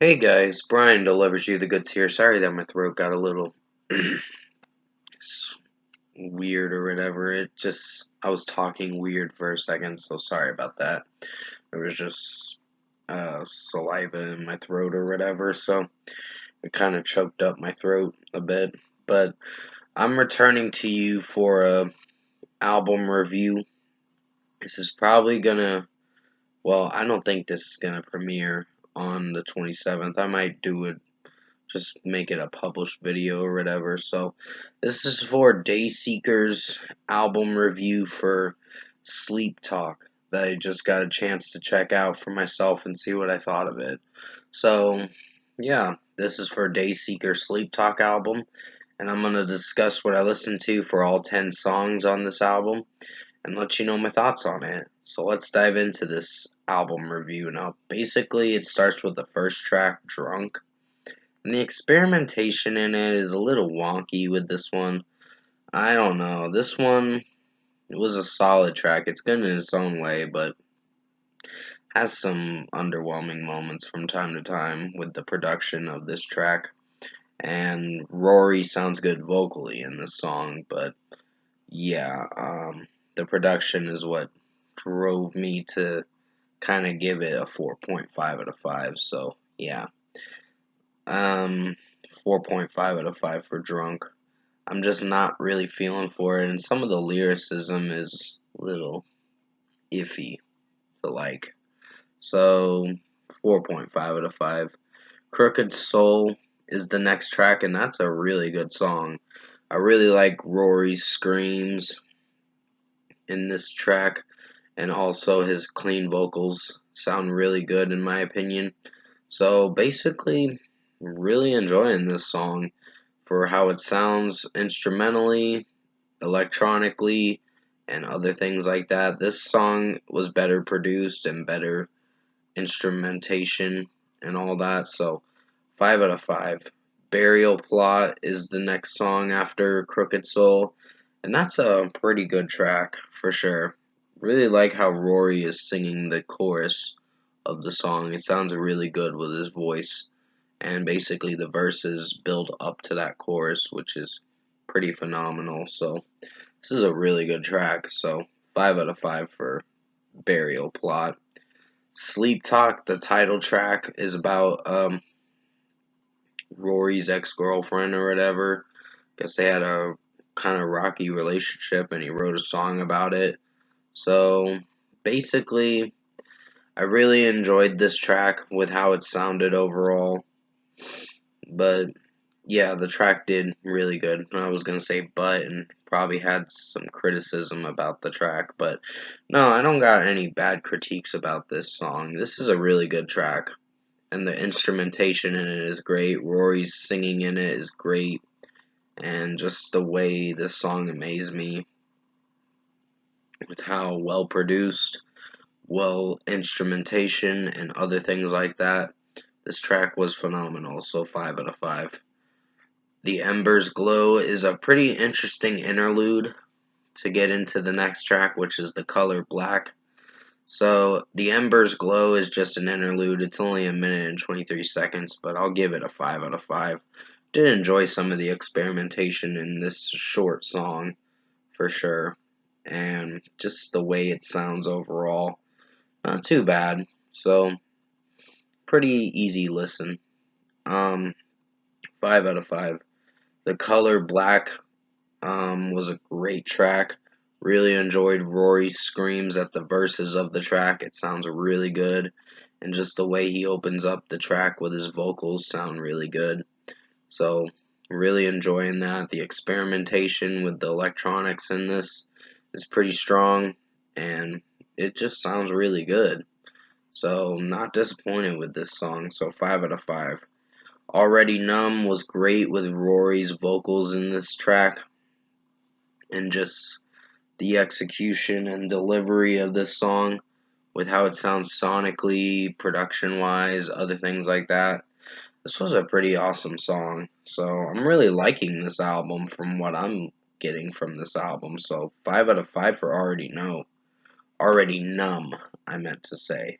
Hey guys, Brian delivers you the goods here. Sorry that my throat got a little weird or whatever. I was talking weird for a second, so sorry about that. There was just saliva in my throat or whatever, so it kind of choked up my throat a bit. But I'm returning to you for a album review. This is probably gonna, well, I don't think this is gonna premiere on the 27th. I might do it just make it a published video or whatever. So this is for Dayseeker's album review for Sleeptalk that I just got a chance to check out for myself and see what I thought of it. So yeah, this is for Dayseeker Sleeptalk album, and I'm gonna discuss what I listened to for all 10 songs on this album and let you know my thoughts on it. So let's dive into this album review. Now, basically, it starts with the first track, Drunk, and the experimentation in it is a little wonky with this one. I don't know. This one, it was a solid track. It's good in its own way, but has some underwhelming moments from time to time with the production of this track. And Rory sounds good vocally in this song, but yeah, the production is what drove me to kind of give it a 4.5 out of 5. So yeah, um, 4.5 out of 5 for Drunk. I'm just not really feeling for it, and some of the lyricism is a little iffy to like. So, 4.5 out of 5. Crooked Soul is the next track, and that's a really good song. I really like Rory's screams in this track, and also his clean vocals sound really good in my opinion. So, basically, really enjoying this song for how it sounds instrumentally, electronically, and other things like that. This song was better produced and better instrumentation and all that, so 5 out of 5. Burial Plot is the next song after Crooked Soul, and that's a pretty good track for sure. Really like how Rory is singing the chorus of the song. It sounds really good with his voice, and basically the verses build up to that chorus, which is pretty phenomenal. So this is a really good track, so 5 out of 5 for Burial Plot. Sleep Talk, the title track, is about Rory's ex-girlfriend or whatever. Guess they had a kind of rocky relationship and he wrote a song about it. So basically, I really enjoyed this track with how it sounded overall. But yeah, the track did really good. I was gonna say but and probably had some criticism about the track, but no, I don't got any bad critiques about this song. This is a really good track, and the instrumentation in it is great. Rory's singing in it is great, and just the way this song amazed me with how well produced, well instrumentation, and other things like that. This track was phenomenal, so 5 out of 5. The Embers Glow is a pretty interesting interlude to get into the next track, which is the color black. So, The Embers Glow is just an interlude. It's only a minute and 23 seconds, but I'll give it a 5 out of 5. Did enjoy some of the experimentation in this short song, for sure. And just the way it sounds overall. Not too bad. So, pretty easy listen. Um, 5 out of 5. The color black was a great track. Really enjoyed Rory's screams at the verses of the track. It sounds really good. And just the way he opens up the track with his vocals sound really good. So, really enjoying that. The experimentation with the electronics in this is pretty strong. And it just sounds really good. So, not disappointed with this song. So, 5 out of 5. Already Numb was great with Rory's vocals in this track, and just the execution and delivery of this song with how it sounds sonically, production wise, other things like that. This was a pretty awesome song. So I'm really liking this album from what I'm getting from this album. So 5 out of 5 for Already Numb, I meant to say.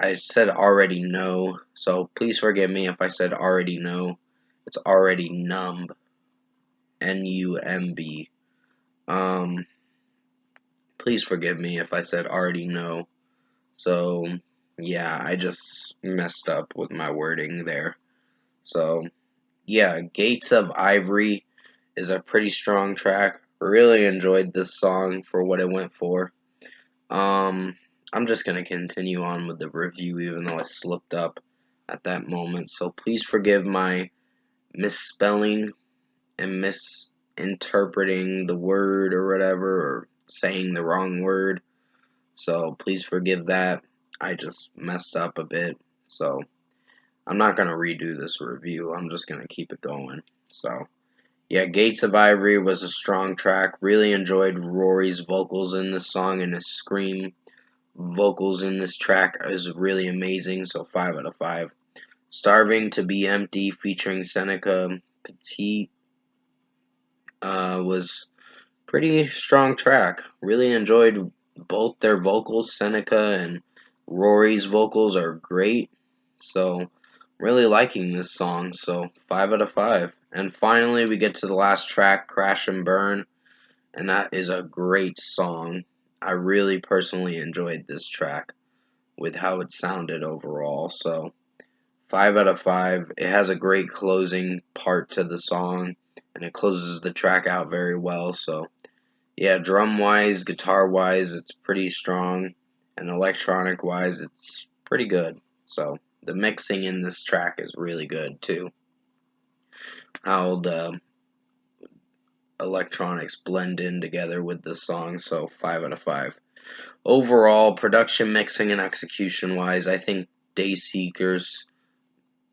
I said already know, so please forgive me if I said already know. It's already numb, Numb. Um, please forgive me if I said already know. So, yeah, I just messed up with my wording there. So, yeah, Gates of Ivory is a pretty strong track. Really enjoyed this song for what it went for. Um, I'm just gonna continue on with the review even though I slipped up at that moment. So please forgive my misspelling and misinterpreting the word or whatever, or saying the wrong word. So please forgive that. I just messed up a bit. So I'm not gonna redo this review. I'm just gonna keep it going. So yeah, Gates of Ivory was a strong track. Really enjoyed Rory's vocals in this song, and his scream vocals in this track is really amazing. So 5 out of 5. Starving to Be Empty featuring Seneca Petit was pretty strong track. Really enjoyed both their vocals. Seneca and Rory's vocals are great. So really liking this song. So 5 out of 5. And finally we get to the last track, Crash and Burn, and that is a great song. I really personally enjoyed this track with how it sounded overall. So 5 out of 5. It has a great closing part to the song, and it closes the track out very well. So yeah, drum wise, guitar wise, it's pretty strong, and electronic wise, it's pretty good. So the mixing in this track is really good too. How the electronics blend in together with the song. So 5 out of 5. Overall, production, mixing, and execution wise, I think Dayseeker's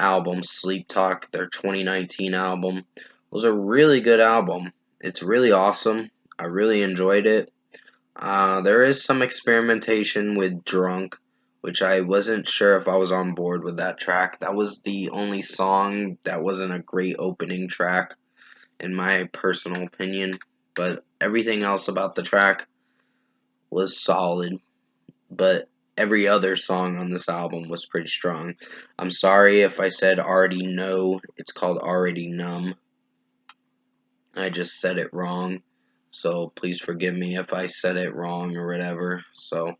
album, Sleeptalk, their 2019 album, was a really good album. It's really awesome. I really enjoyed it. There is some experimentation with Drunk, which I wasn't sure if I was on board with that track. That was the only song that wasn't a great opening track, in my personal opinion. But everything else about the track was solid. But every other song on this album was pretty strong. I'm sorry if I said already know. It's called Already Numb. I just said it wrong. So please forgive me if I said it wrong or whatever. So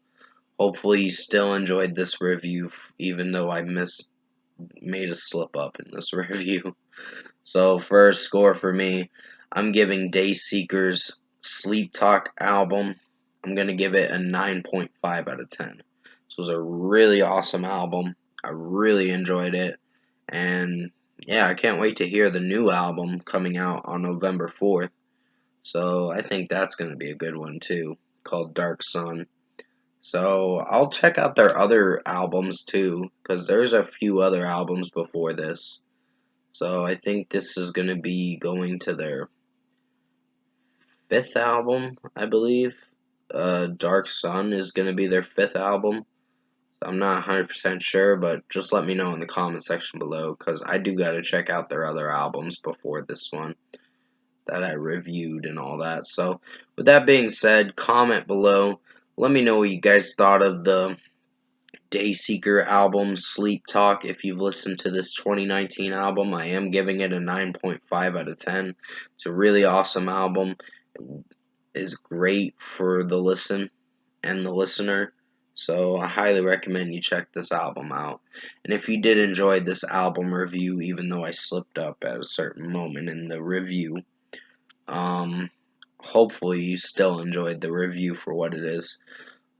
hopefully you still enjoyed this review, even though I made a slip up in this review. So for a score for me, I'm giving Dayseeker's Sleeptalk album, I'm going to give it a 9.5 out of 10. This was a really awesome album. I really enjoyed it. And yeah, I can't wait to hear the new album coming out on November 4th. So I think that's going to be a good one too, called Dark Sun. So I'll check out their other albums too, because there's a few other albums before this. So I think this is going to be going to their fifth album, I believe. Dark Sun is going to be their fifth album. I'm not 100% sure, but just let me know in the comment section below, because I do got to check out their other albums before this one that I reviewed and all that. So with that being said, comment below. Let me know what you guys thought of the Dayseeker album, Sleeptalk. If you've listened to this 2019 album, I am giving it a 9.5 out of 10. It's a really awesome album. It is great for the listen and the listener. So I highly recommend you check this album out. And if you did enjoy this album review, even though I slipped up at a certain moment in the review, hopefully you still enjoyed the review for what it is.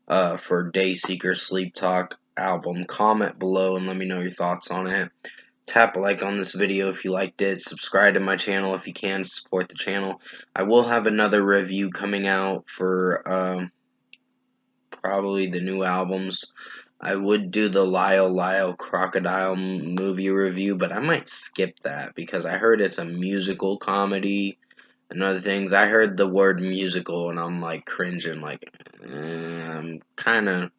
For Dayseeker Sleeptalk album. Comment below and let me know your thoughts on it. Tap a like on this video if you liked it. Subscribe to my channel if you can. Support the channel. I will have another review coming out for probably the new albums. I would do the Lyle Lyle Crocodile movie review, but I might skip that because I heard it's a musical comedy and other things. I heard the word musical and I'm like cringing, like I'm kind of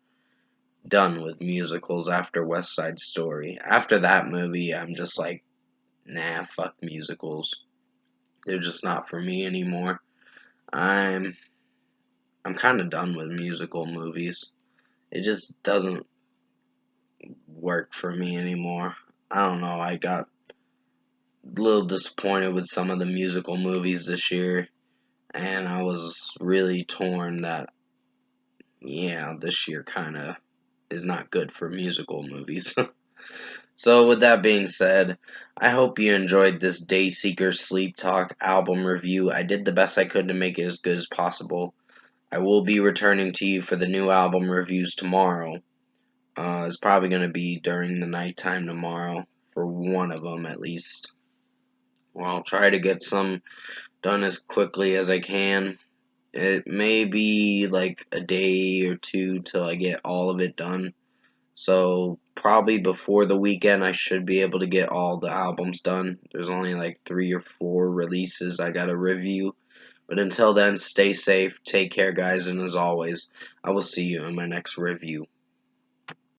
done with musicals after West Side Story. After that movie, I'm just like, nah, fuck musicals. They're just not for me anymore. I'm I'm kind of done with musical movies. It just doesn't work for me anymore. I don't know. I got a little disappointed with some of the musical movies this year, and I was really torn that, yeah, this year kind of is not good for musical movies. So, with that being said, I hope you enjoyed this Dayseeker Sleep Talk album review. I did the best I could to make it as good as possible. I will be returning to you for the new album reviews tomorrow. It's probably going to be during the nighttime tomorrow, for one of them at least. Well, I'll try to get some done as quickly as I can. It may be like a day or two till I get all of it done. So probably before the weekend, I should be able to get all the albums done. There's only like 3 or 4 releases I gotta review. But until then, stay safe, take care, guys, and as always, I will see you in my next review.